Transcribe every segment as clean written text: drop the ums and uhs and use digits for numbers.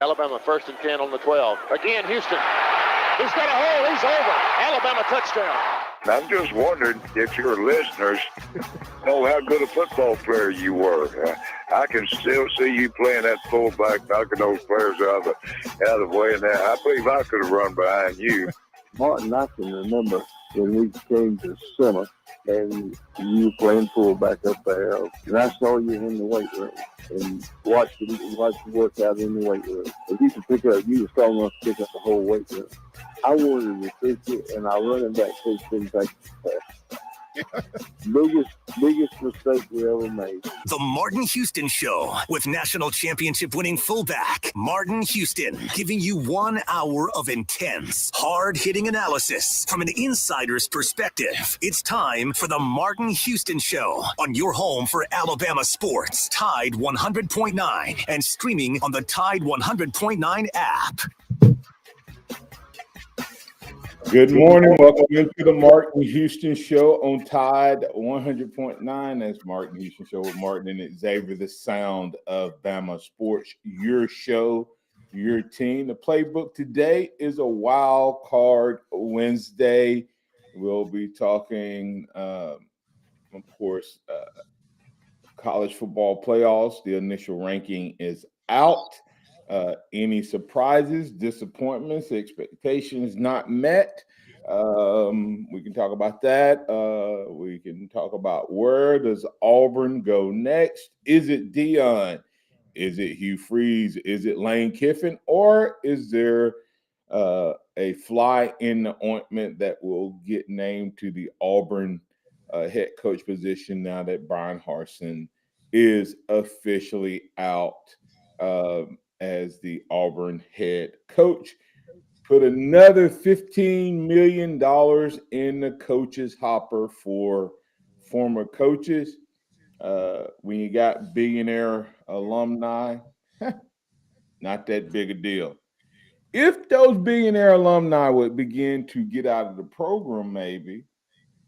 Alabama 1st and 10 on the 12. Again, Houston. He's got a hole. He's over. Alabama touchdown. I'm just wondering if your listeners know how good a football player you were. I can still see you playing that fullback, knocking those players out of the way. And I believe I could have run behind you. Martin, I can remember when we came to summer and you were playing fullback up there, and I saw you in the weight room and watched you work out in the weight room. If you were strong enough to pick up the whole weight room. I wanted to fix it, and our running back coach didn't take the biggest mistake we ever made. The Martin Houston Show with national championship winning fullback Martin Houston, giving you 1 hour of intense, hard-hitting analysis from an insider's perspective. It's time for the Martin Houston Show on your home for Alabama sports, Tide 100.9, and streaming on the Tide 100.9 app. Good morning. Welcome into the Martin Houston Show on Tide 100.9. That's Martin Houston Show with Martin and Xavier, the sound of Bama sports. Your show, your team. The playbook today is a Wildcard Wednesday. We'll be talking, of course, college football playoffs. The initial ranking is out. Any surprises, disappointments, expectations not met? We can talk about that. We can talk about where does Auburn go next? Is it Dion? Is it Hugh Freeze? Is it Lane Kiffin? Or is there a fly in the ointment that will get named to the Auburn head coach position now that Brian Harsin is officially out? As the Auburn head coach, put another $15 million in the coach's hopper for former coaches. When you got billionaire alumni, not that big a deal. If those billionaire alumni would begin to get out of the program maybe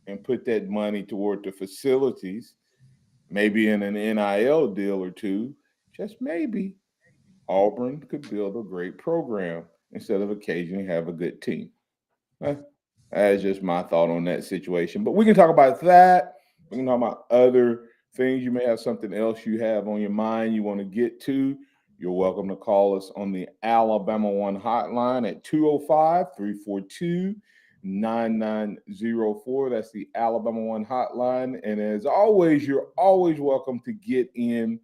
and put that money toward the facilities, maybe in an NIL deal or two, just maybe, Auburn could build a great program instead of occasionally have a good team. That's just my thought on that situation. But we can talk about that. We can talk about other things. You may have something else you have on your mind you want to get to. You're welcome to call us on the Alabama One hotline at 205-342-9904. That's the Alabama One hotline. And as always, you're always welcome to get in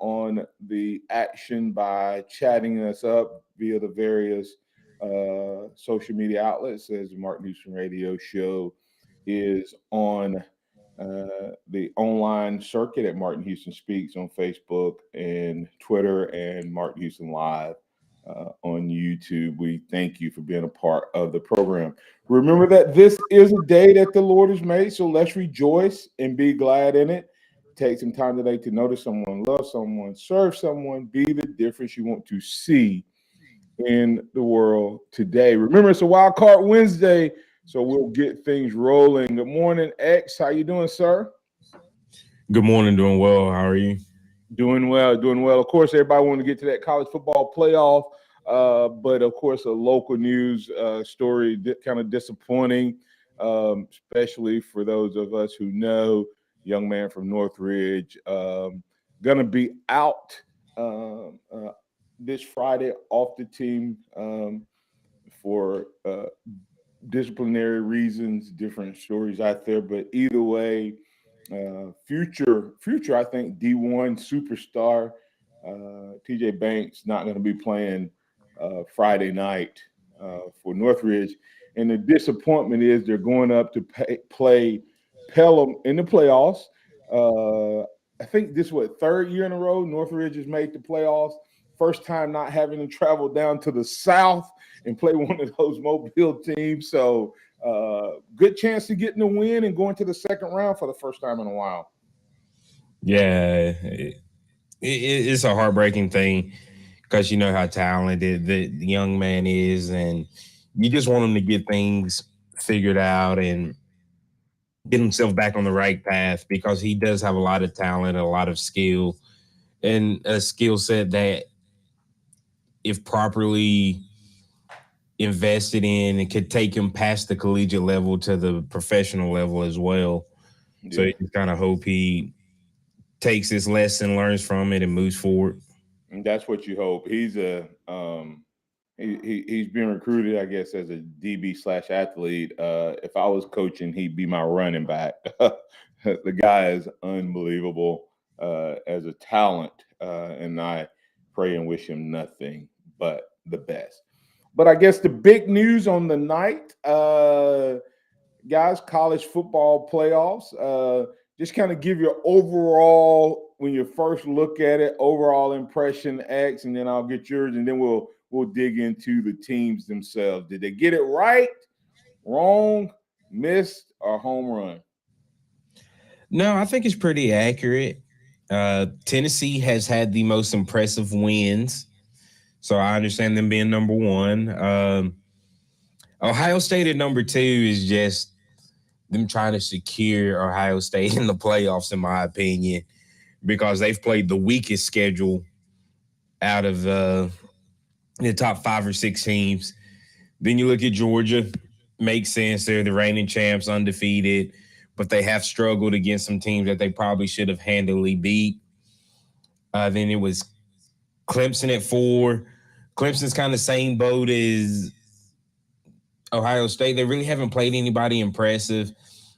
on the action by chatting us up via the various social media outlets, as the Martin Houston Radio Show is on the online circuit at Martin Houston Speaks on Facebook and Twitter, and Martin Houston Live on YouTube. We thank you for being a part of the program. Remember that this is a day that the Lord has made, so let's rejoice and be glad in it. Take some time today to notice someone, love someone, serve someone, be the difference you want to see in the world today. Remember, it's a Wildcard Wednesday, so we'll get things rolling. Good morning, X. How you doing, sir? Good morning. Doing well. How are you? Doing well. Of course, everybody wanted to get to that college football playoff, but, of course, a local news story kind of disappointing, especially for those of us who know. Young man from Northridge, going to be out this Friday off the team for disciplinary reasons, different stories out there. But either way, future, I think, D1 superstar TJ Banks not going to be playing Friday night for Northridge. And the disappointment is they're going up to play Pelham in the playoffs. I think this is third year in a row Northridge has made the playoffs. First time not having to travel down to the south and play one of those Mobile teams. So good chance to get in the win and going to the second round for the first time in a while. Yeah, it's a heartbreaking thing because you know how talented the young man is, and you just want him to get things figured out and get himself back on the right path, because he does have a lot of talent, a lot of skill, and a skill set that if properly invested in, and could take him past the collegiate level to the professional level as well. Yeah. So you just kind of hope he takes this lesson, learns from it, and moves forward. And that's what you hope. He's a he's been recruited, I guess, as a DB/athlete. If I was coaching, he'd be my running back. The guy is unbelievable as a talent, and I pray and wish him nothing but the best. But I guess the big news on the night, guys, college football playoffs. Just kind of give your overall, when you first look at it, overall impression, X, and then I'll get yours, and then we'll dig into the teams themselves. Did they get it right, wrong, missed, or home run? No, I think it's pretty accurate. Tennessee has had the most impressive wins, so I understand them being number one. Ohio State at number two is just them trying to secure Ohio State in the playoffs, in my opinion, because they've played the weakest schedule out of the top 5 or 6 teams. Then you look at Georgia, makes sense. They're the reigning champs, undefeated, but they have struggled against some teams that they probably should have handily beat. Then it was Clemson at 4. Clemson's kind of same boat as Ohio State. They really haven't played anybody impressive.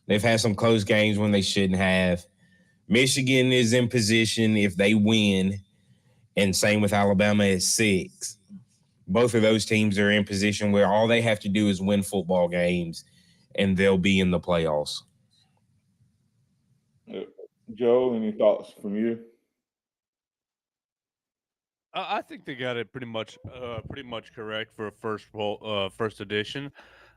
They've had some close games when they shouldn't have. Michigan is in position if they win, and same with Alabama at 6. Both of those teams are in position where all they have to do is win football games, and they'll be in the playoffs. Joe, any thoughts from you? I think they got it pretty much correct for a first edition.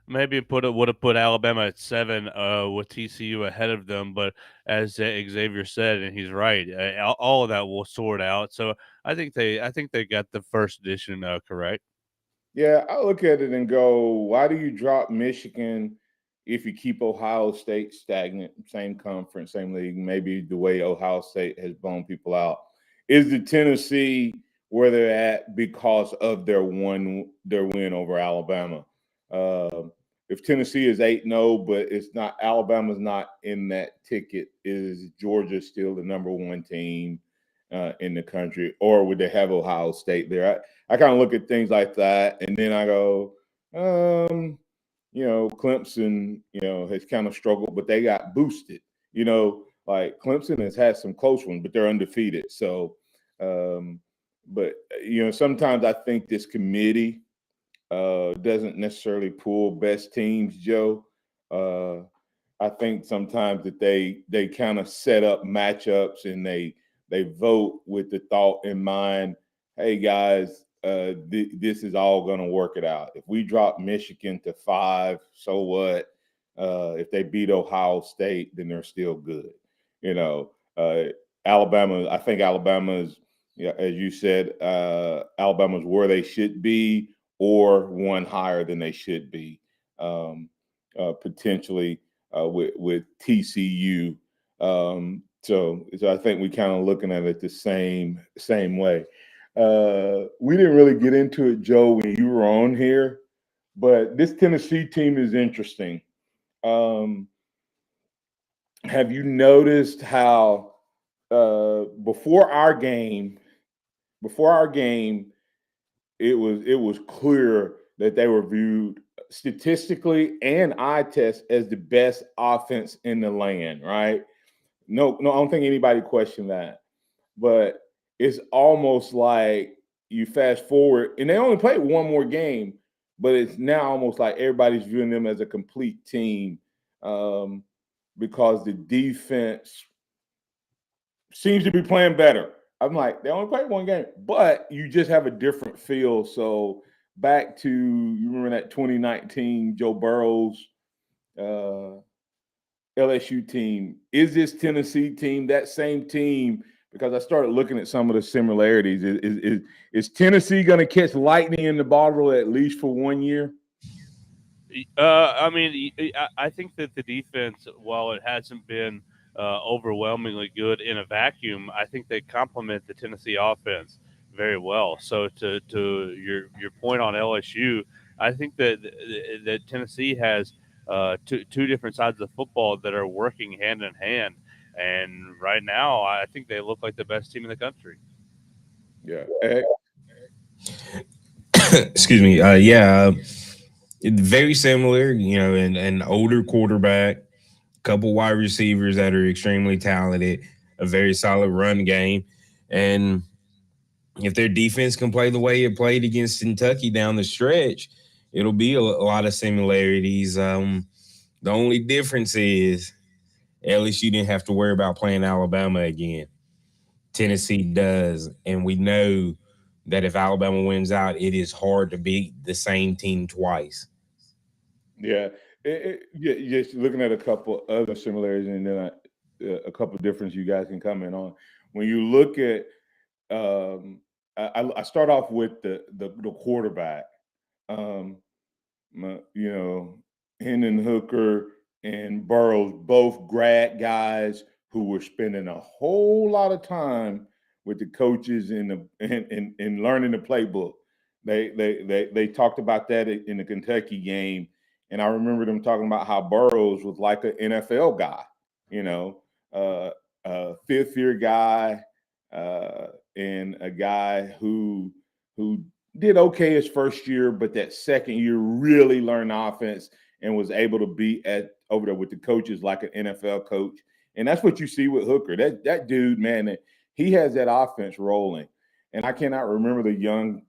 Maybe would have put Alabama at 7 with TCU ahead of them, but as Xavier said, and he's right, all of that will sort out. So I think they got the first edition correct. Yeah, I look at it and go, why do you drop Michigan if you keep Ohio State stagnant? Same conference, same league. Maybe the way Ohio State has blown people out. Is the Tennessee where they're at because of their win over Alabama? If Tennessee is 8-0, but it's not, Alabama's not in that ticket, is Georgia still the number 1 team in the country, or would they have Ohio State there? I kind of look at things like that, and then I go, Clemson, has kind of struggled, but they got boosted. Like Clemson has had some close ones, but they're undefeated. So, but sometimes I think this committee doesn't necessarily pull best teams, Joe. I think sometimes that they kind of set up matchups and they vote with the thought in mind, hey, guys, this is all going to work it out. If we drop Michigan to 5, so what? If they beat Ohio State, then they're still good. Alabama, I think Alabama's, as you said, Alabama's where they should be or one higher than they should be, potentially with TCU. So I think we kind of looking at it the same way. We didn't really get into it, Joe, when you were on here, but this Tennessee team is interesting. Have you noticed how before our game, it was clear that they were viewed statistically and eye test as the best offense in the land, right? No, I don't think anybody questioned that. But it's almost like you fast forward, and they only played one more game, but it's now almost like everybody's viewing them as a complete team because the defense seems to be playing better. I'm like, they only played one game, but you just have a different feel. So back to, you remember that 2019 Joe Burrow's LSU team. Is this Tennessee team that same team? Because I started looking at some of the similarities. Is Tennessee going to catch lightning in the bottle at least for 1 year? I think that the defense, while it hasn't been overwhelmingly good in a vacuum, I think they complement the Tennessee offense. very well. So to your point on LSU, I think that Tennessee has two different sides of the football that are working hand in hand. And right now, I think they look like the best team in the country. Yeah. Excuse me. Very similar. An older quarterback, couple wide receivers that are extremely talented, a very solid run game, and if their defense can play the way it played against Kentucky down the stretch, it'll be a lot of similarities. The only difference is LSU didn't have to worry about playing Alabama again. Tennessee does, and we know that if Alabama wins out, it is hard to beat the same team twice. Yeah. Just looking at a couple other similarities and then a couple differences you guys can comment on. When you look at, I start off with the quarterback. Hendon Hooker and Burrows, both grad guys who were spending a whole lot of time with the coaches in learning the playbook. They talked about that in the Kentucky game, and I remember them talking about how Burrows was like an NFL guy, a fifth-year guy, and a guy who did okay his first year, but that second year really learned offense and was able to be over there with the coaches like an NFL coach. And that's what you see with Hooker. That dude, man, he has that offense rolling. And I cannot remember the young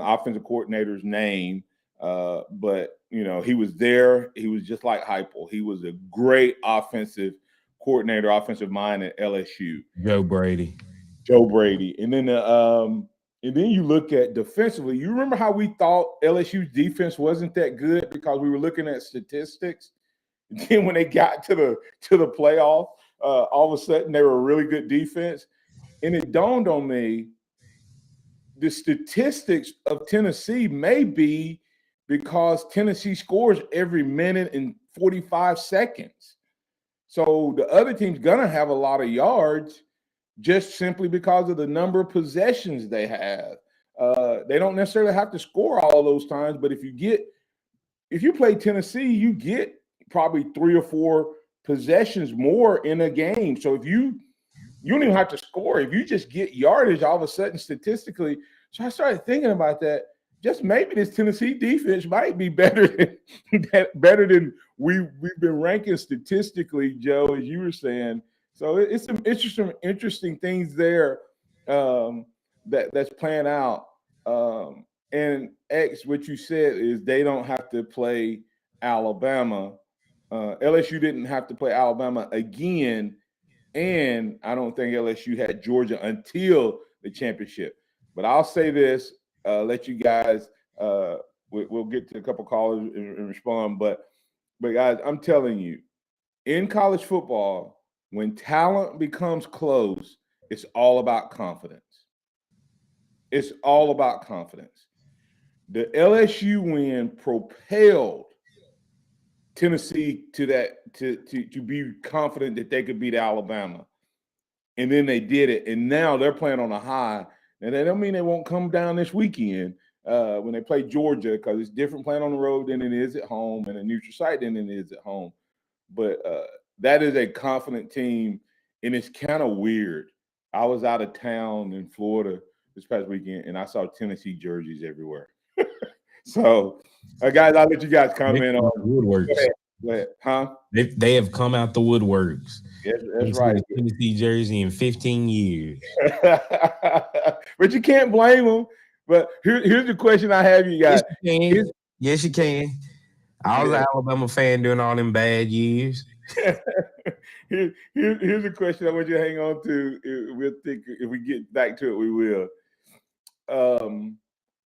offensive coordinator's name, but he was there. He was just like Heupel. He was a great offensive coordinator, offensive mind at LSU. Joe Brady. And then you look at defensively. You remember how we thought LSU's defense wasn't that good because we were looking at statistics. And then when they got to the playoff, all of a sudden they were a really good defense. And it dawned on me, the statistics of Tennessee may be because Tennessee scores every minute and 45 seconds. So the other team's gonna have a lot of yards, just simply because of the number of possessions they have. They don't necessarily have to score all those times, but if you play Tennessee, you get probably 3 or 4 possessions more in a game. So if you don't even have to score, if you just get yardage all of a sudden statistically. So I started thinking about that. Just maybe this Tennessee defense might be better than we've been ranking statistically, Joe, as you were saying. So it's some interesting things there that's playing out. And X, what you said is they don't have to play Alabama. LSU didn't have to play Alabama again, and I don't think LSU had Georgia until the championship. But I'll say this, let you guys we'll get to a couple callers and respond. But guys, I'm telling you, in college football, when talent becomes close, it's all about confidence. It's all about confidence. The LSU win propelled Tennessee to be confident that they could beat Alabama. And then they did it. And now they're playing on a high. And that don't mean they won't come down this weekend when they play Georgia, because it's different playing on the road than it is at home, and a neutral site than it is at home. But that is a confident team, and it's kind of weird. I was out of town in Florida this past weekend, and I saw Tennessee jerseys everywhere. So, guys, I'll let you guys comment on woodworks. Go ahead. Huh? They have come out the woodworks. Yes, that's right. Tennessee jersey in 15 years. But you can't blame them. But here's the question I have you guys. Yes, you can. I was an Alabama fan during all them bad years. Here's a question I want you to hang on to. We'll think if we get back to it, we will.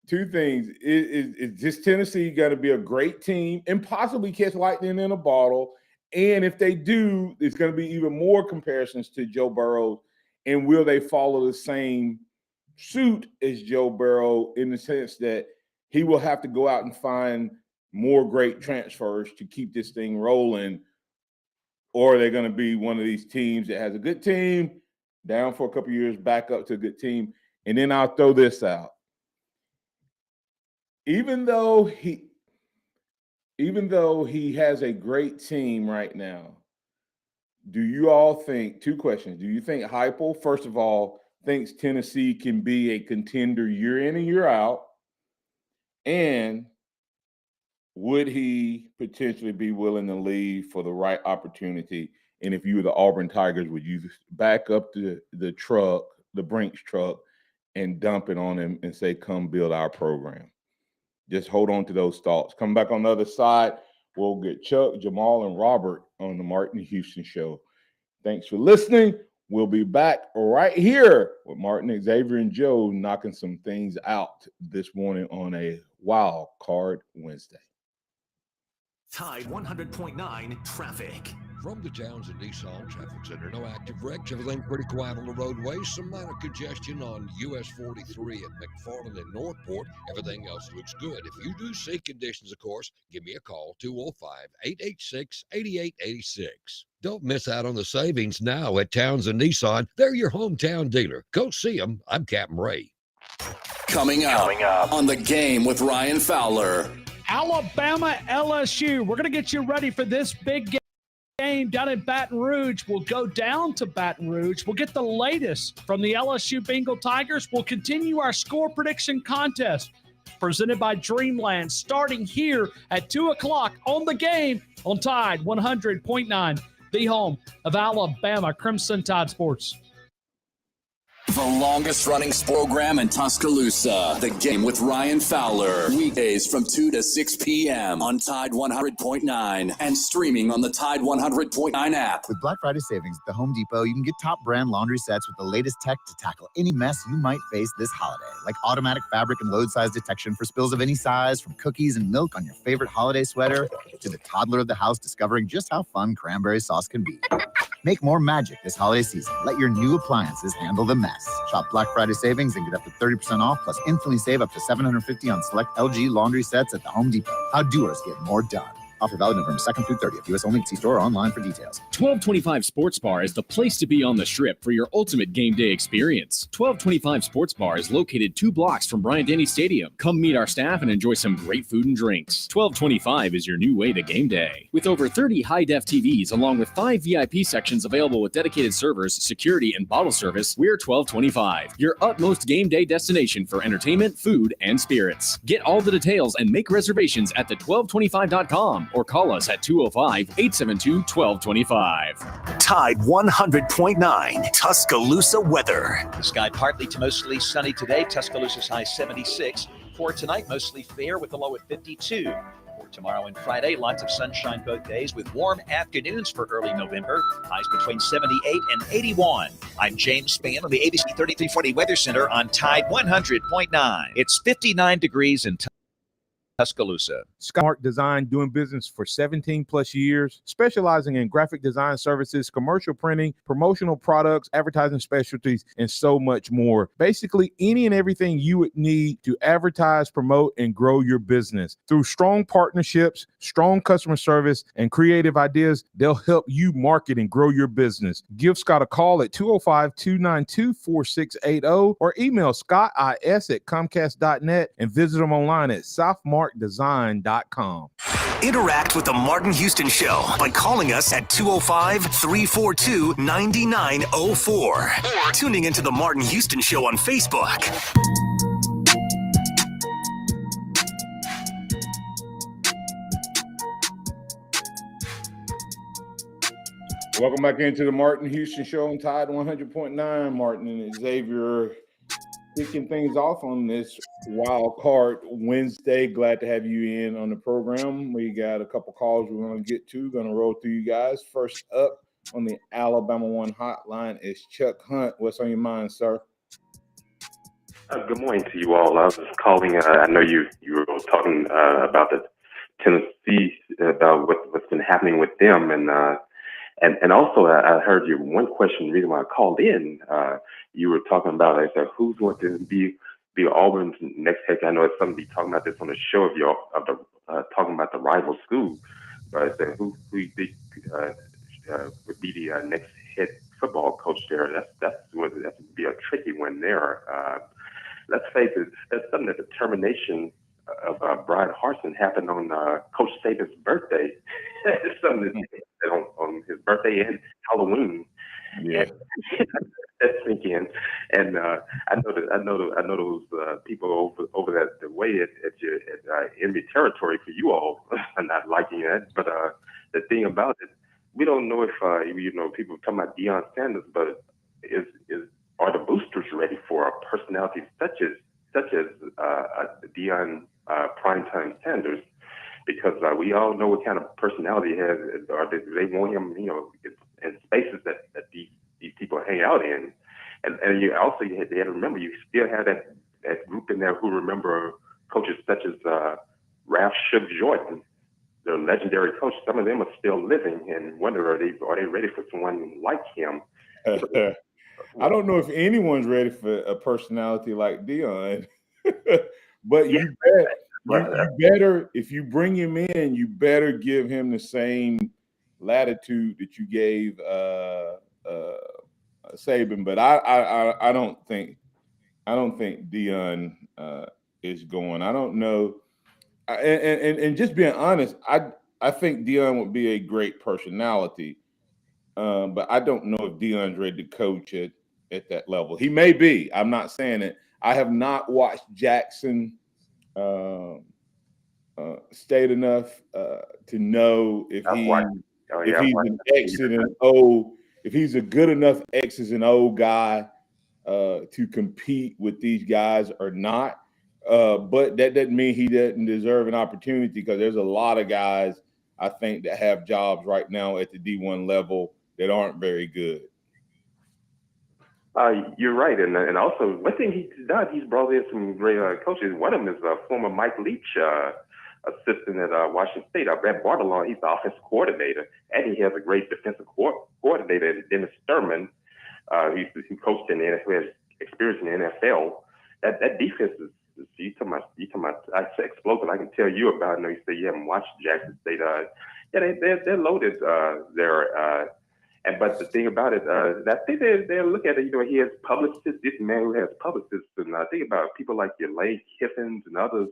Two things. Is this Tennessee going to be a great team and possibly catch lightning in a bottle? And if they do, it's going to be even more comparisons to Joe Burrow. And will they follow the same suit as Joe Burrow in the sense that he will have to go out and find more great transfers to keep this thing rolling? Or are they going to be one of these teams that has a good team, down for a couple of years, back up to a good team? And then I'll throw this out. Even though he has a great team right now, do you all think, two questions, do you think Heupel, first of all, thinks Tennessee can be a contender year in and year out? And would he potentially be willing to leave for the right opportunity? And if you were the Auburn Tigers, would you back up the truck, the Brinks truck, and dump it on him and say, come build our program? Just hold on to those thoughts. Come back on the other side. We'll get Chuck, Jamal, and Robert on the Martin Houston Show. Thanks for listening. We'll be back right here with Martin, Xavier, and Joe knocking some things out this morning on a Wild Card Wednesday. Tide 100.9 traffic. From the Townsend Nissan Traffic Center, no active wrecks. Everything pretty quiet on the roadways. Some minor congestion on US 43 at McFarland and Northport. Everything else looks good. If you do see conditions, of course, give me a call, 205-886-8886. Don't miss out on the savings now at Townsend Nissan. They're your hometown dealer. Go see them. I'm Captain Ray. Coming up on The Game with Ryan Fowler. Alabama, LSU. We're going to get you ready for this big game down in Baton Rouge. We'll go down to Baton Rouge. We'll get the latest from the LSU Bengal Tigers. We'll continue our score prediction contest presented by Dreamland starting here at 2 o'clock on The Game on Tide 100.9, the home of Alabama Crimson Tide Sports. The longest running program in Tuscaloosa. The Game with Ryan Fowler. Weekdays from 2 to 6 p.m. on Tide 100.9 and streaming on the Tide 100.9 app. With Black Friday savings at the Home Depot, you can get top brand laundry sets with the latest tech to tackle any mess you might face this holiday. Like automatic fabric and load size detection for spills of any size, from cookies and milk on your favorite holiday sweater to the toddler of the house discovering just how fun cranberry sauce can be. Make more magic this holiday season. Let your new appliances handle the mess. Shop Black Friday savings and get up to 30% off, plus instantly save up to $750 on select LG laundry sets at the Home Depot. How doers get more done. Offer valid November 2nd through 30th. U.S. only. See store or online for details. 1225 Sports Bar is the place to be on the Strip for your ultimate game day experience. 1225 Sports Bar is located 2 blocks from Bryant-Denny Stadium. Come meet our staff and enjoy some great food and drinks. 1225 is your new way to game day. With over 30 high-def TVs, along with 5 VIP sections available with dedicated servers, security, and bottle service, we're 1225, your utmost game day destination for entertainment, food, and spirits. Get all the details and make reservations at the1225.com. or call us at 205-872-1225. Tide 100.9 Tuscaloosa weather. The sky partly to mostly sunny today. Tuscaloosa's high 76. For tonight, mostly fair with the low at 52. For tomorrow and Friday, lots of sunshine both days with warm afternoons for early November. Highs between 78 and 81. I'm James Spann on the ABC 3340 Weather Center on Tide 100.9. It's 59 degrees in Tuscaloosa. Skymark Design, doing business for 17 plus years, specializing in graphic design services, commercial printing, promotional products, advertising specialties, and so much more. Basically, any and everything you would need to advertise, promote, and grow your business. Through strong partnerships, strong customer service, and creative ideas, they'll help you market and grow your business. Give Scott a call at 205-292-4680 or email scottis@comcast.net and visit them online at southmarkdesign.com. Interact with the Martin Houston Show by calling us at 205-342-9904 or tuning into the Martin Houston Show on Facebook. Welcome back into the Martin Houston Show on Tide 100.9. Martin and Xavier kicking things off on this Wild Card Wednesday. Glad to have you in on the program. We got a couple calls we're going to get to. Going to roll through you guys. First up on the Alabama One hotline is Chuck Hunt. What's on your mind, sir? Good morning to you all. I was calling. I know you were talking about the Tennessee, about what's been happening with them, and also I heard you one question. The reason why I called in, you were talking about who's going to be Auburn's next head. I know it's something to be talking about this on the show talking about the rival school, but who would be the next head football coach there? That would be a tricky one there. let's face it, that's something that the termination of Brian Harsin happened on Coach Saban's birthday. It's something that on his birthday and Halloween. Yeah. That's sink in, and I know those people over that the way at enemy territory for you all are not liking that. But the thing about it, we don't know if people talking about Deion Sanders, but are the boosters ready for a personality such as Deion Primetime Sanders? Because we all know what kind of personality he has. Or they want him, in spaces that these people hang out in, and you also you had to remember you still have that group in there who remember coaches such as Ralph Shug Jordan, the legendary coach. Some of them are still living, and wonder are they ready for someone like him? I don't know if anyone's ready for a personality like Deion, but Yeah. you better, if you bring him in, you better give him the same latitude that you gave Saban. But I don't think Deion is going. I don't know. And just being honest, I think Deion would be a great personality, but I don't know if Deion's ready to coach at that level. He may be. I'm not saying it. I have not watched Jackson State enough to know if he's an X's and O, if he's a good enough X's and O guy to compete with these guys or not. But that doesn't mean he doesn't deserve an opportunity, because there's a lot of guys I think that have jobs right now at the D1 level that aren't very good. You're right, and also one thing he's done, he's brought in some great coaches. One of them is former Mike Leach assistant at Washington State. Brad Bartolon, he's the offensive coordinator, and he has a great defensive coordinator, Dennis Sturman. He coached in the NFL, who has experience in the NFL. That defense is you talking about I say explosive. I can tell you about it. I know you say you haven't watched Jackson State. They're loaded there. But the thing about it, I think they look at it. He has publicists. This man who has publicists, and I think about people like your Lane Kiffins and others.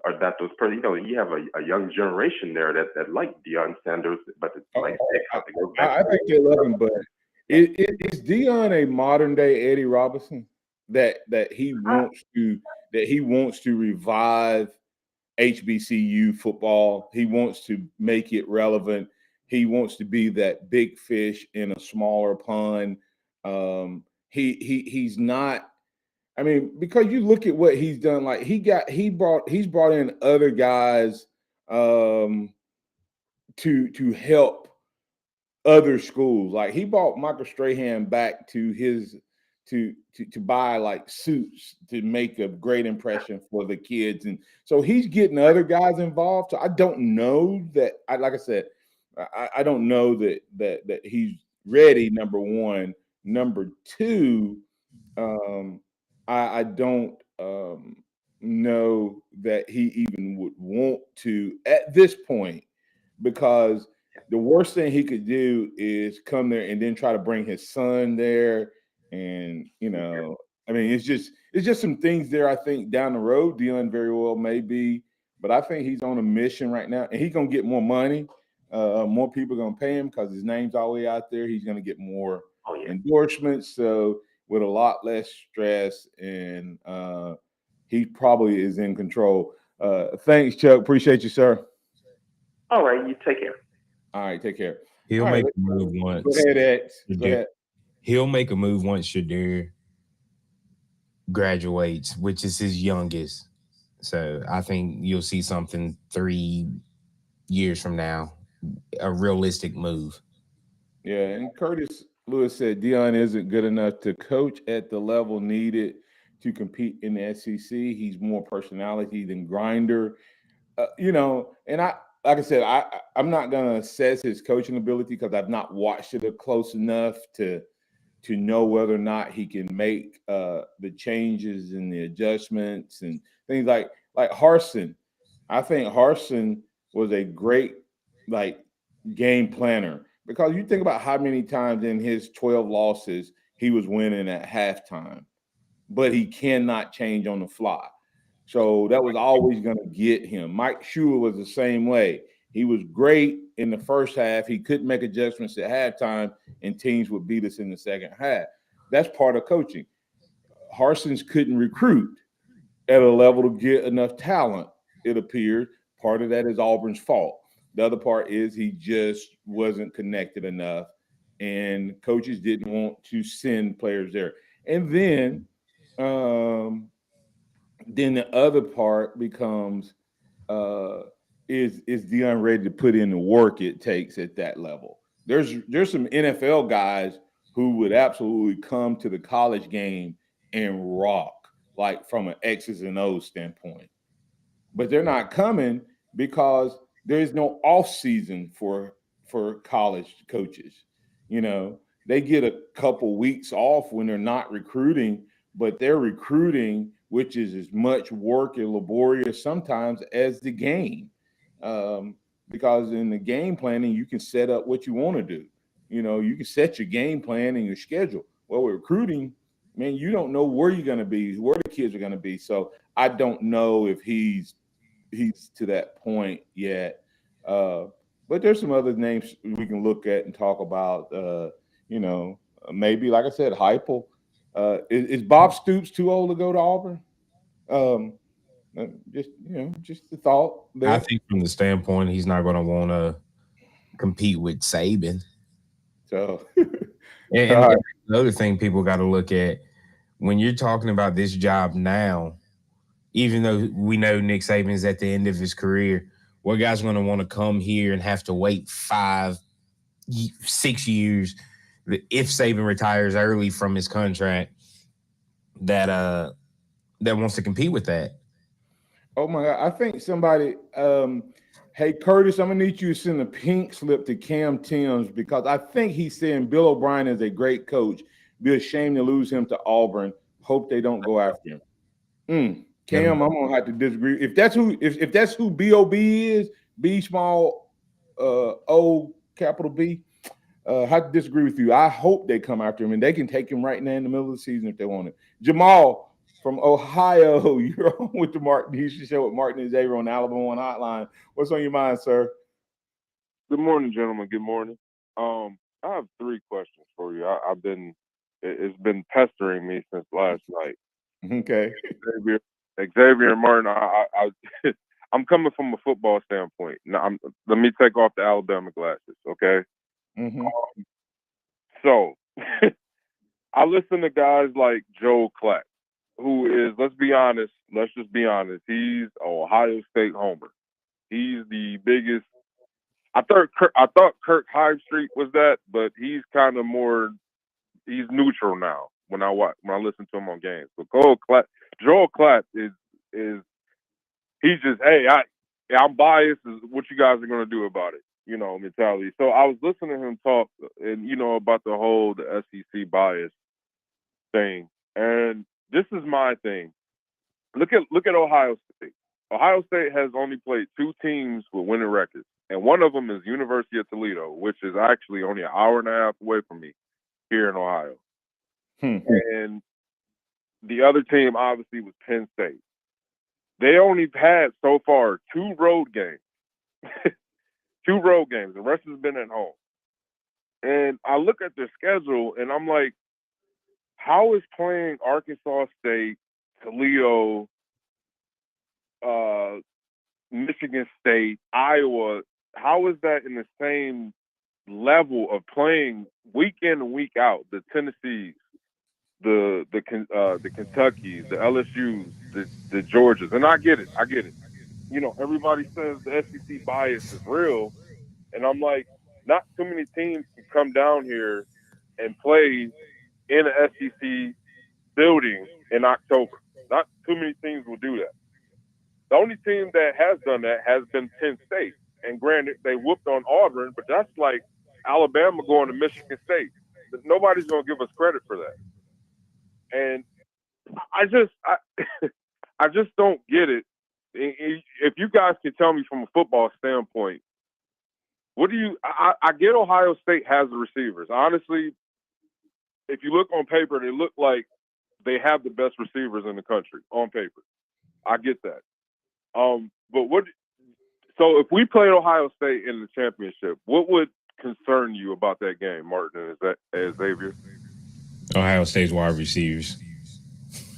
Or that those person, you have a young generation there that like Deion Sanders, but it's like I think they love him. But is Deion a modern day Eddie Robinson that he wants to revive HBCU football? He wants to make it relevant. He wants to be that big fish in a smaller pond. He's not. I mean, because you look at what he's done, like he's brought in other guys to help other schools. Like he brought Michael Strahan back to his to buy like suits to make a great impression for the kids, and so he's getting other guys involved. So I don't know that. Like I said, I don't know that he's ready. Number one, number two. I don't know that he even would want to at this point, because the worst thing he could do is come there and then try to bring his son there. And, I mean, it's just some things there. I think down the road, Deion very well may be, but I think he's on a mission right now, and he's going to get more money. More people are going to pay him because his name's all the way out there. He's going to get more endorsements. So, with a lot less stress, and he probably is in control. Thanks, Chuck. Appreciate you, sir. All right, you take care. All right, take care. He'll make a move once. Go ahead, X. Go ahead. He'll make a move once Shadir graduates, which is his youngest. So I think you'll see something 3 years from now, a realistic move. Yeah, and Curtis Lewis said Deion isn't good enough to coach at the level needed to compete in the SEC. He's more personality than grinder. And like I said, I'm not going to assess his coaching ability because I've not watched it close enough to know whether or not he can make the changes and the adjustments and things like Harsin. I think Harsin was a great game planner, because you think about how many times in his 12 losses he was winning at halftime. but he cannot change on the fly. So that was always going to get him. Mike Shula was the same way. He was great in the first half. He couldn't make adjustments at halftime, and teams would beat us in the second half. That's part of coaching. Harson's couldn't recruit at a level to get enough talent, it appears. Part of that is Auburn's fault. The other part is he just wasn't connected enough, and coaches didn't want to send players there. And then the other part becomes is Deion ready to put in the work it takes at that level? There's some NFL guys who would absolutely come to the college game and rock, like from an X's and O's standpoint. But they're not coming because there is no off season for college coaches. You know, they get a couple weeks off when they're not recruiting, but they're recruiting, which is as much work and laborious sometimes as the game. Because in the game planning, you can set up what you want to do. You know, you can set your game plan and your schedule. Well, with recruiting, man, you don't know where you're going to be, where the kids are going to be. So I don't know if he's to that point yet. But there's some other names we can look at and talk about. Maybe, like I said, Heupel. Is Bob Stoops too old to go to Auburn? Just the thought there. I think from the standpoint, he's not going to want to compete with Saban. So, and the other thing people got to look at when you're talking about this job now, even though we know Nick Saban's at the end of his career, what guy's going to want to come here and have to wait 5-6 years if Saban retires early from his contract that wants to compete with that? Oh my God! I think somebody. Hey Curtis, I'm gonna need you to send a pink slip to Cam Timms because I think he's saying Bill O'Brien is a great coach. Be a shame to lose him to Auburn. Hope they don't go after him. Cam, I'm gonna have to disagree. If that's who B.O.B. is, B small O capital B, I have to disagree with you. I hope they come after him and they can take him right now in the middle of the season if they want it. Jamal from Ohio, you're on with the Martin Houston Show with Martin and Xavier on the Alabama One Hotline. What's on your mind, sir? Good morning, gentlemen. Good morning. I have 3 questions for you. It's been pestering me since last night. Okay. Xavier and Martin, I'm coming from a football standpoint. Now, let me take off the Alabama glasses, okay? Mm-hmm. So, I listen to guys like Joe Klatt, who is, let's just be honest, he's an Ohio State homer. He's the biggest. I thought Kirk Highstreet was that, but he's kind of more. He's neutral now when I listen to him on games. But Joel Klatt is he's just, hey, I'm biased. Is what you guys are gonna do about it? You know, mentality. So I was listening to him talk, and about the SEC bias thing, and this is my thing. Look at Ohio State. Ohio State has only played 2 teams with winning records, and one of them is University of Toledo, which is actually only an hour and a half away from me here in Ohio. And the other team obviously was Penn State. They only had so far 2 road games. 2 road games. The rest has been at home. And I look at their schedule and I'm like, how is playing Arkansas State, Toledo, Michigan State, Iowa, how is that in the same level of playing week in and week out? The Tennessees, the Kentuckys, the LSUs, the Georgias, and I get it. Everybody says the SEC bias is real, and I'm like, not too many teams can come down here and play in an SEC building in October. Not too many teams will do that. The only team that has done that has been Penn State. And granted, they whooped on Auburn, but that's like Alabama going to Michigan State. Nobody's going to give us credit for that. And I just don't get it. If you guys can tell me from a football standpoint, I get Ohio State has the receivers. Honestly, if you look on paper, they look like they have the best receivers in the country on paper. I get that. But so if we played Ohio State in the championship, what would concern you about that game, Martin, as Xavier? Ohio State's wide receivers.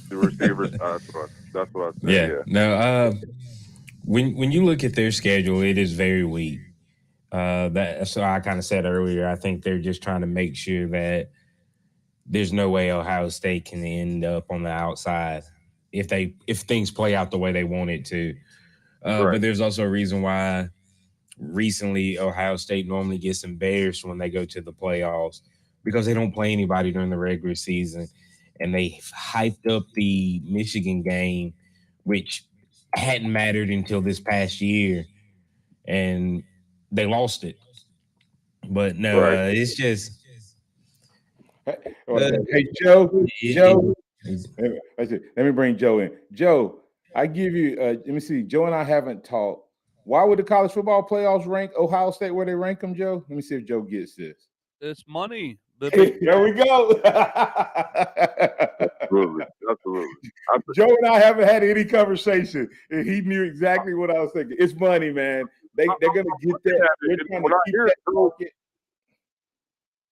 The receivers, that's what I said. Yeah. No, when you look at their schedule, it is very weak. So I kind of said earlier, I think they're just trying to make sure that there's no way Ohio State can end up on the outside if things play out the way they want it to. Right. But there's also a reason why recently Ohio State normally gets embarrassed when they go to the playoffs, because they don't play anybody during the regular season. And they hyped up the Michigan game, which hadn't mattered until this past year, and they lost it. But no, Right. it's just. Hey, Joe. Let me bring Joe in. Joe, I give you. Let me see. Joe and I haven't talked. Why would the college football playoffs rank Ohio State where they rank them, Joe? Let me see if Joe gets this. It's money. There we go. Absolutely. Joe and I haven't had any conversation, and he knew exactly what I was thinking. It's money, man. They're going to get that. They're trying to keep that market.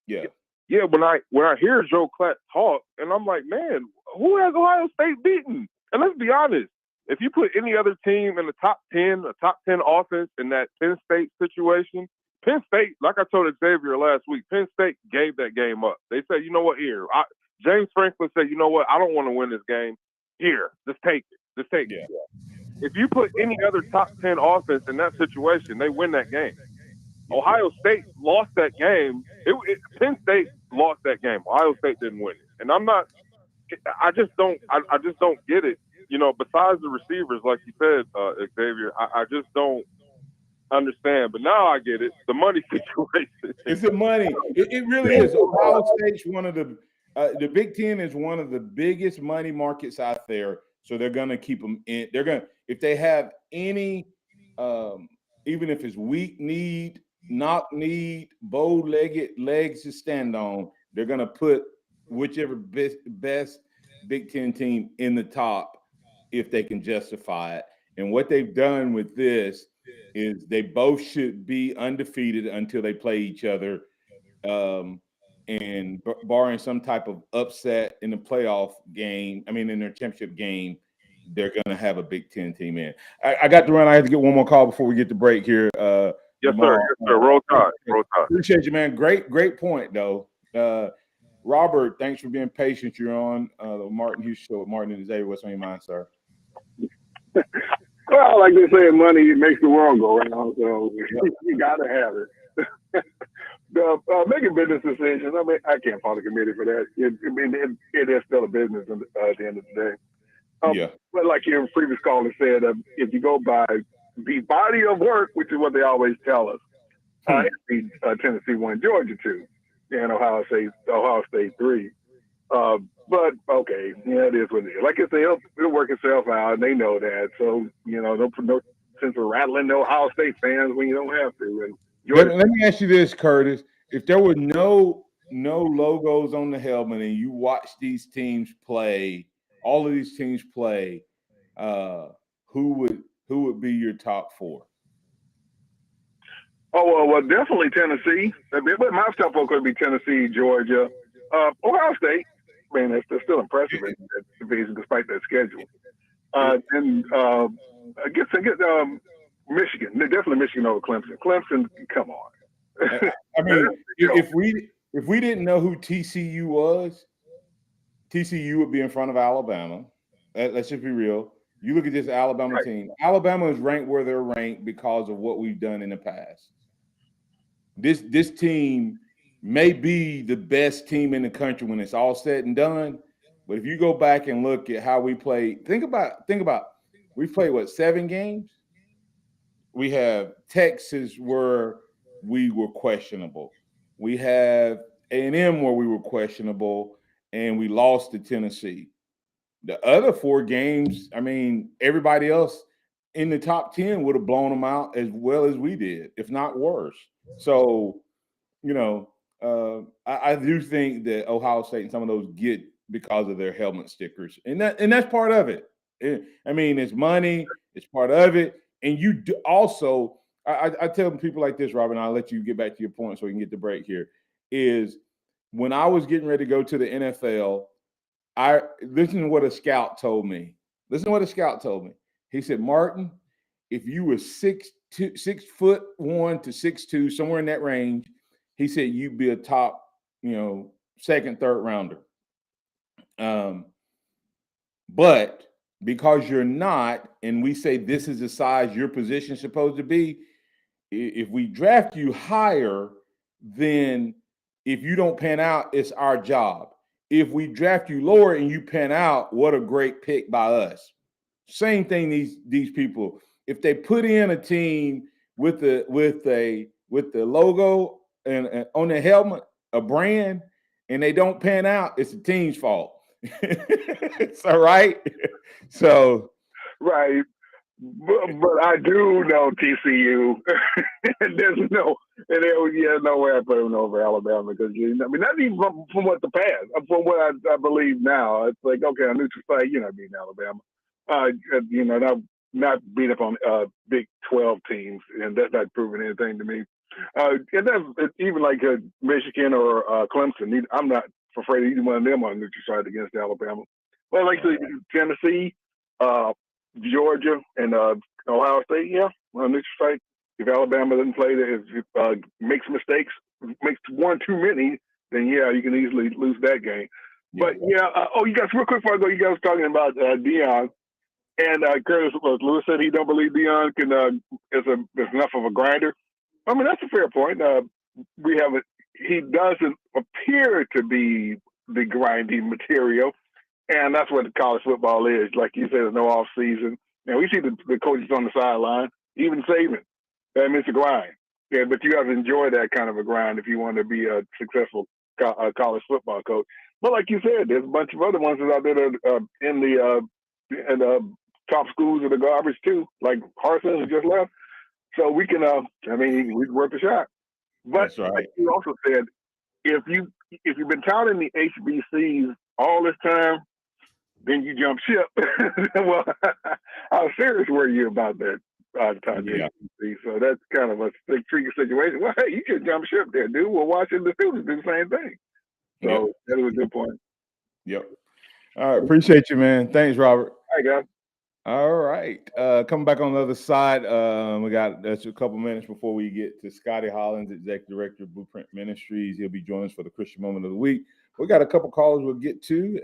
Yeah. When I hear Joe Klatt talk, and I'm like, man, who has Ohio State beaten? And let's be honest, if you put any other team in the top 10, a top 10 offense in that Penn State situation, Penn State, like I told Xavier last week, Penn State gave that game up. They said, you know what, here. James Franklin said, you know what, I don't want to win this game. Here, just take it. Just take it. If you put any other top 10 offense in that situation, they win that game. Ohio State lost that game. Penn State lost that game. Ohio State didn't win it. And I just don't get it. You know, besides the receivers, like you said, Xavier, I just don't understand. But now I get it. The money situation. It's the money. It really is. Ohio State's one of the Big Ten is one of the biggest money markets out there. So they're going to keep them in. They're going to, if they have any, even if it's weak need, knock need, bow-legged legs to stand on, they're going to put whichever best Big Ten team in the top if they can justify it. And what they've done with this is they both should be undefeated until they play each other. And barring some type of upset in the playoff game, in their championship game, they're going to have a Big Ten team in. I got to run. I have to get one more call before we get to break here. Yes, sir. Roll Tide. Appreciate you, man. Great point, though. Robert, thanks for being patient. You're on the Martin Hughes Show with Martin and Xavier. What's on your mind, sir? Well, like they say, money makes the world go round, so you got to have it. Making business decisions, I can't fault the committee for that. It is still a business at the end of the day. But like your previous caller said, if you go by the body of work, which is what they always tell us, Tennessee won, Georgia 2, and Ohio State 3. But okay, it is what it is. Like I say, it'll work itself out, and they know that. So no sense of rattling the Ohio State fans when you don't have to. And let me ask you this, Curtis: if there were no logos on the helmet, and you watch these teams play, all of these teams play, who would be your top four? Oh well, definitely Tennessee. But my top four could be Tennessee, Georgia, Ohio State. Man, that's still impressive despite that schedule. And I guess Michigan. Definitely Michigan over Clemson. Clemson, come on. If we didn't know who TCU was, TCU would be in front of Alabama. Let's just be real. You look at this Alabama team. Alabama is ranked where they're ranked because of what we've done in the past. This team may be the best team in the country when it's all said and done. But if you go back and look at how we played, think about we played 7 games? We have Texas where we were questionable. We have A&M where we were questionable, and we lost to Tennessee. The other 4 games, everybody else in the top 10 would have blown them out as well as we did, if not worse. So, I do think that Ohio State and some of those get because of their helmet stickers, and that's part of it. It's money, it's part of it, and you do also. I tell people like this, Robin. I'll let you get back to your point so we can get the break here. Is when I was getting ready to go to the NFL, listen to what a scout told me. Listen to what a scout told me. He said, Martin, if you were 6'1" to 6'2", somewhere in that range, he said you'd be a top, second, third rounder. But because you're not, and we say this is the size your position is supposed to be, if we draft you higher, then if you don't pan out, it's our job. If we draft you lower and you pan out, what a great pick by us. Same thing. These people, if they put in a team with the logo and on the helmet, a brand, and they don't pan out, it's the team's fault. It's all right. So right. But I do know TCU. There's no way I put them over Alabama because not even from what the past, from what I believe now. It's like, okay, on neutral site, you're not beating Alabama. Not beat up on Big 12 teams, and that's not proving anything to me. And that's even like Michigan or Clemson. I'm not afraid of either one of them on neutral site against Alabama. But like Tennessee, Georgia, and Ohio State, on neutral site. If Alabama doesn't play, makes mistakes, makes one too many, then you can easily lose that game. But you guys, real quick before I go, you guys were talking about Deion, and Curtis Lewis said he don't believe Deion is enough of a grinder. I mean, that's a fair point. He doesn't appear to be the grinding material, and that's what college football is. Like you said, there's no off season. And we see the coaches on the sideline, even Saban. I mean, it's a grind. Yeah, but you got to enjoy that kind of a grind if you want to be a successful college football coach. But like you said, there's a bunch of other ones out there that are in the top schools of the garbage too, like Harsin who just left. So we can, we'd worth a shot. But that's right. Like you also said, if you've been touting the HBCs all this time, then you jump ship. Well, how serious were you about that? So that's kind of a tricky situation. Well, hey, you can jump ship there, dude. Well, watching the students do the same thing. So that was a good point. Yep. All right. Appreciate you, man. Thanks, Robert. All right, guys. All right. Coming back on the other side, we got a couple minutes before we get to Scotty Hollins, Executive Director of Blueprint Ministries. He'll be joining us for the Christian Moment of the Week. We got a couple callers we'll get to,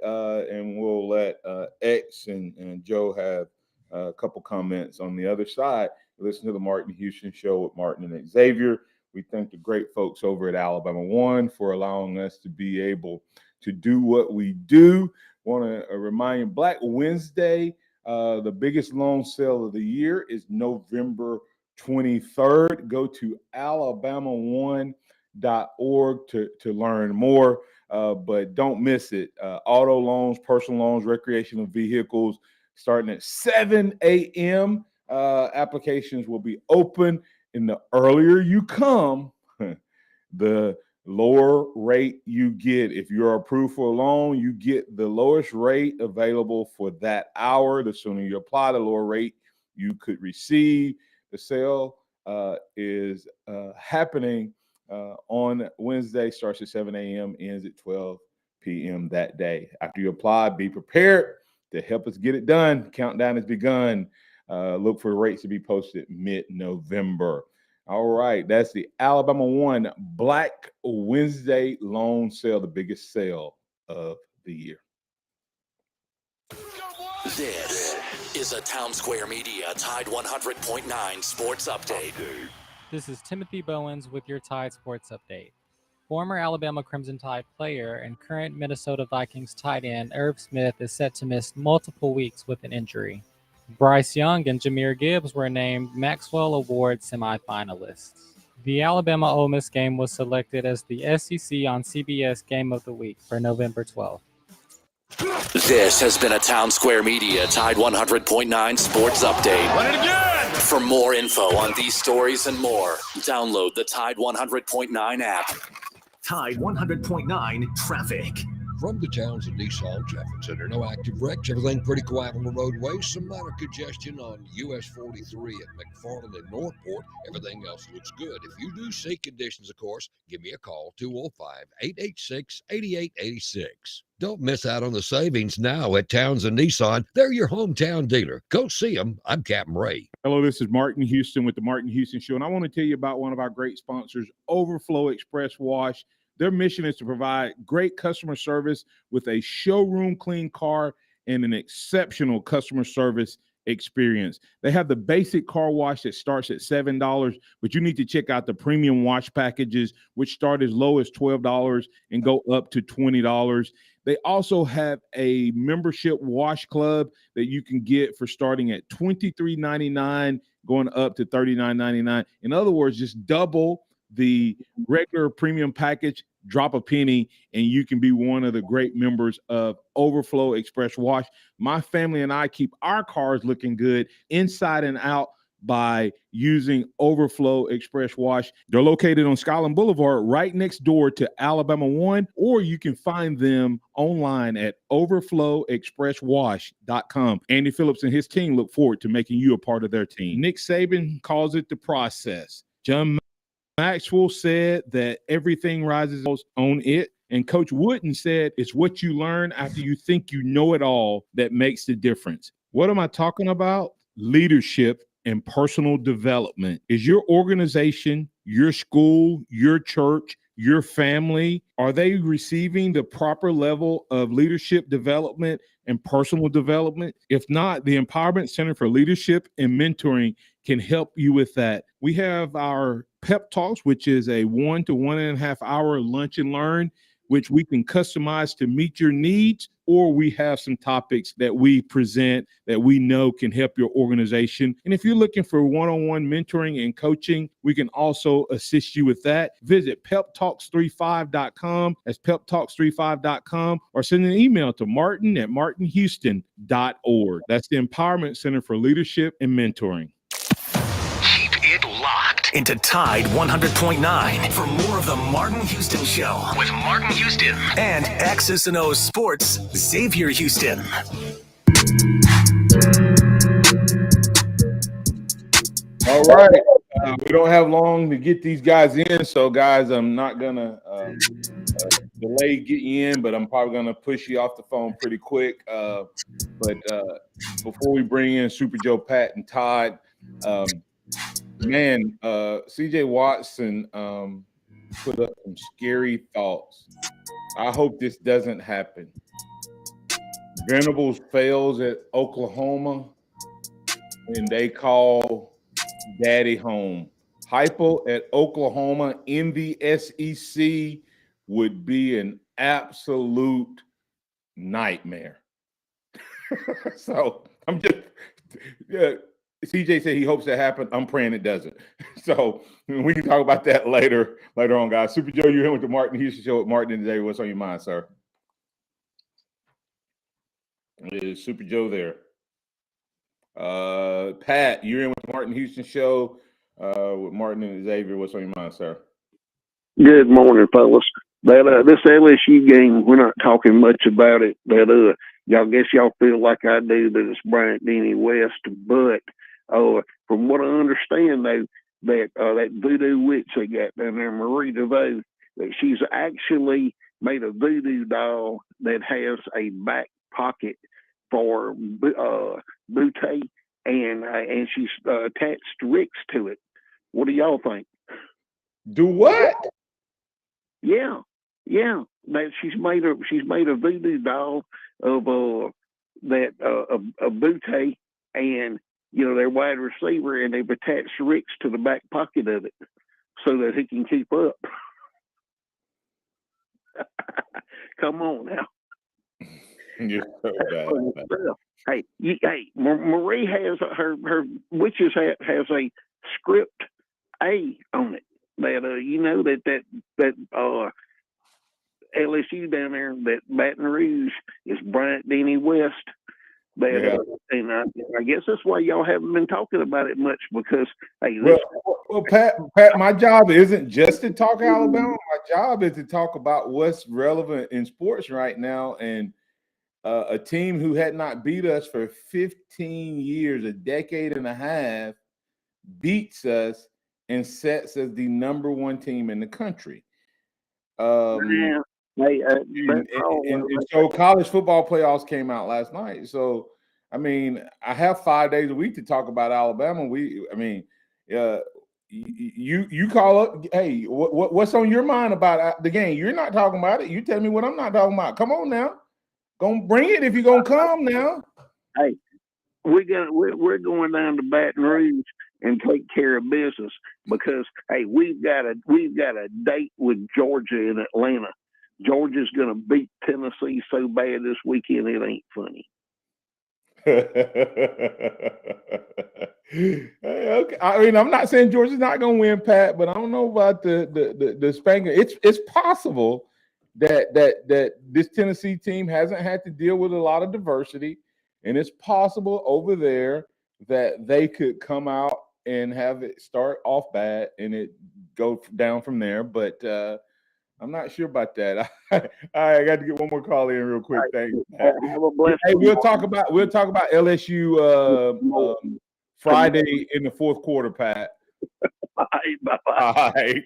and we'll let X and Joe have a couple comments on the other side. Listen to the Martin Houston Show with Martin and Xavier. We thank the great folks over at Alabama One for allowing us to be able to do what we do. Want to remind you, Black Wednesday, the biggest loan sale of the year is November 23rd. Go to alabama1.org to learn more. But don't miss it. Auto loans, personal loans, recreational vehicles, starting at 7 a.m. Applications will be open. And the earlier you come, the lower rate you get. If you're approved for a loan, you get the lowest rate available for that hour. The sooner you apply, the lower rate you could receive. The sale is happening on Wednesday, starts at 7 a.m., ends at 12 p.m. that day. After you apply, be prepared to help us get it done. Countdown has begun. Look for rates to be posted mid-November. All right, that's the Alabama One Black Wednesday loan sale, the biggest sale of the year. This is a Town Square Media Tide 100.9 Sports Update. This is Timothy Bowens with your Tide Sports Update. Former Alabama Crimson Tide player and current Minnesota Vikings tight end Irv Smith is set to miss multiple weeks with an injury. Bryce Young and Jahmyr Gibbs were named Maxwell Award semifinalists. The Alabama-Ole Miss game was selected as the SEC on CBS Game of the Week for November 12th. This has been a Town Square Media Tide 100.9 Sports Update. Run it again! For more info on these stories and more, download the Tide 100.9 app. Tide 100.9 traffic. From the Townsend Nissan Traffic Center, no active wrecks, everything pretty quiet on the roadways, some minor congestion on US 43 at McFarland and Northport. Everything else looks good. If you do see conditions, of course, give me a call, 205-886-8886. Don't miss out on the savings now at Townsend Nissan. They're your hometown dealer. Go see them. I'm Captain Ray. Hello, this is Martin Houston with the Martin Houston Show, and I want to tell you about one of our great sponsors, Overflow Express Wash. Their mission is to provide great customer service with a showroom clean car and an exceptional customer service experience. They have the basic car wash that starts at $7, but you need to check out the premium wash packages, which start as low as $12 and go up to $20. They also have a membership wash club that you can get for starting at $23.99, going up to $39.99. In other words, just double the regular premium package, drop a penny, and you can be one of the great members of Overflow Express Wash. My family and I keep our cars looking good inside and out by using Overflow Express Wash. They're located on Skyland Boulevard right next door to Alabama 1, or you can find them online at overflowexpresswash.com. Andy Phillips and his team look forward to making you a part of their team. Nick Saban calls it the process. John Maxwell said that everything rises on it. And Coach Wooden said it's what you learn after you think you know it all that makes the difference. What am I talking about? Leadership and personal development. Is your organization, your school, your church, your family, are they receiving the proper level of leadership development and personal development? If not, the Empowerment Center for Leadership and Mentoring can help you with that. We have our Pep Talks, which is a 1 to 1.5 hour lunch and learn, which we can customize to meet your needs, or we have some topics that we present that we know can help your organization. And if you're looking for one-on-one mentoring and coaching, we can also assist you with that. Visit peptalks35.com. That's peptalks35.com, or send an email to martin@martinhouston.org. That's the Empowerment Center for Leadership and Mentoring. Keep it locked into Tide 100.9 for more of the Martin Houston Show with Martin Houston and X's and O's Sports, Xavier Houston. All right. We don't have long to get these guys in. So, guys, I'm not going to delay getting you in, but I'm probably going to push you off the phone pretty quick. But before we bring in Super Joe, Pat, and Todd, C.J. Watson put up some scary thoughts. I hope this doesn't happen. Venables fails at Oklahoma, and they call daddy home. Hypo at Oklahoma in the SEC would be an absolute nightmare. So I'm just CJ said he hopes that happens. I'm praying it doesn't. So we can talk about that later on, guys. Super Joe, you're in with the Martin Houston Show with Martin and Xavier. What's on your mind, sir? Is Super Joe there? Pat, you're in with the Martin Houston Show with Martin and Xavier. What's on your mind, sir? Good morning, fellas. That this LSU game, we're not talking much about it. But y'all feel like I do that it's Bryant Denny West. But from what I understand, though, that voodoo witch they got down there, Marie DeVoe, that she's actually made a voodoo doll that has a back pocket for Butte, and she's attached Ricks to it. What do y'all think? Do what? Yeah. That she's made a voodoo doll of a Butte and their wide receiver, and they've attached Ricks to the back pocket of it so that he can keep up. Come on now. You're so bad. Hey, Marie has her witch's hat has a script A on it. That LSU down there, that Baton Rouge is Bryant Denny West. But Yeah. and I guess that's why y'all haven't been talking about it much because hey, Well, Pat, my job isn't just to talk Alabama. My job is to talk about what's relevant in sports right now. And a team who had not beat us for 15 years, a decade and a half, beats us and sets as the number one team in the country. Man, hey, And so college football playoffs came out last night. So, I mean, I have 5 days a week to talk about Alabama. You call up, hey, what's on your mind about the game? You're not talking about it. You tell me what I'm not talking about. Come on now. Gonna bring it if you're gonna come now. Hey, we're going down to Baton Rouge and take care of business because hey, we've got a date with Georgia in Atlanta. Georgia's gonna beat Tennessee so bad this weekend it ain't funny. Okay. I mean, I'm not saying Georgia's not gonna win, Pat, but I don't know about the spanking. It's possible that this Tennessee team hasn't had to deal with a lot of diversity, and it's possible over there that they could come out and have it start off bad and it go down from there. But I'm not sure about that. I got to get one more call in real quick. Thanks. Have a blessed Hey, we'll talk about LSU Friday in the fourth quarter, Pat. Bye. All right.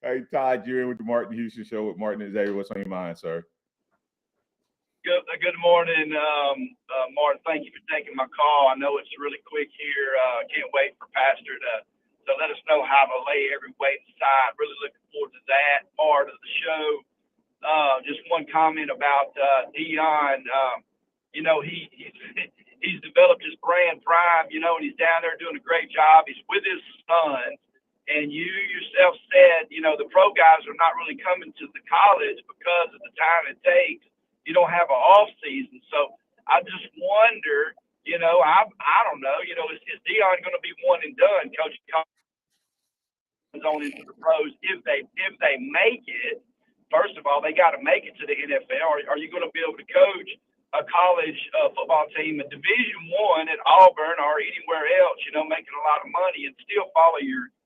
Hey, Todd, you're in with the Martin Houston Show with Martin and Xavier. What's on your mind, sir? Good morning, Martin. Thank you for taking my call. I know it's really quick here. Can't wait for Pastor to let us know how to lay every weight aside. Really looking forward to that part of the show. Just one comment about Dion. He's developed his brand Prime, and he's down there doing a great job. He's with his son. And you yourself said, the pro guys are not really coming to the college because of the time it takes. You don't have an off season. So I just wonder, I don't know, is Dion going to be one and done? Coach on into the pros if they make it. First of all, they got to make it to the NFL. Are you going to be able to coach a college football team at Division I at Auburn or anywhere else, making a lot of money and still follow your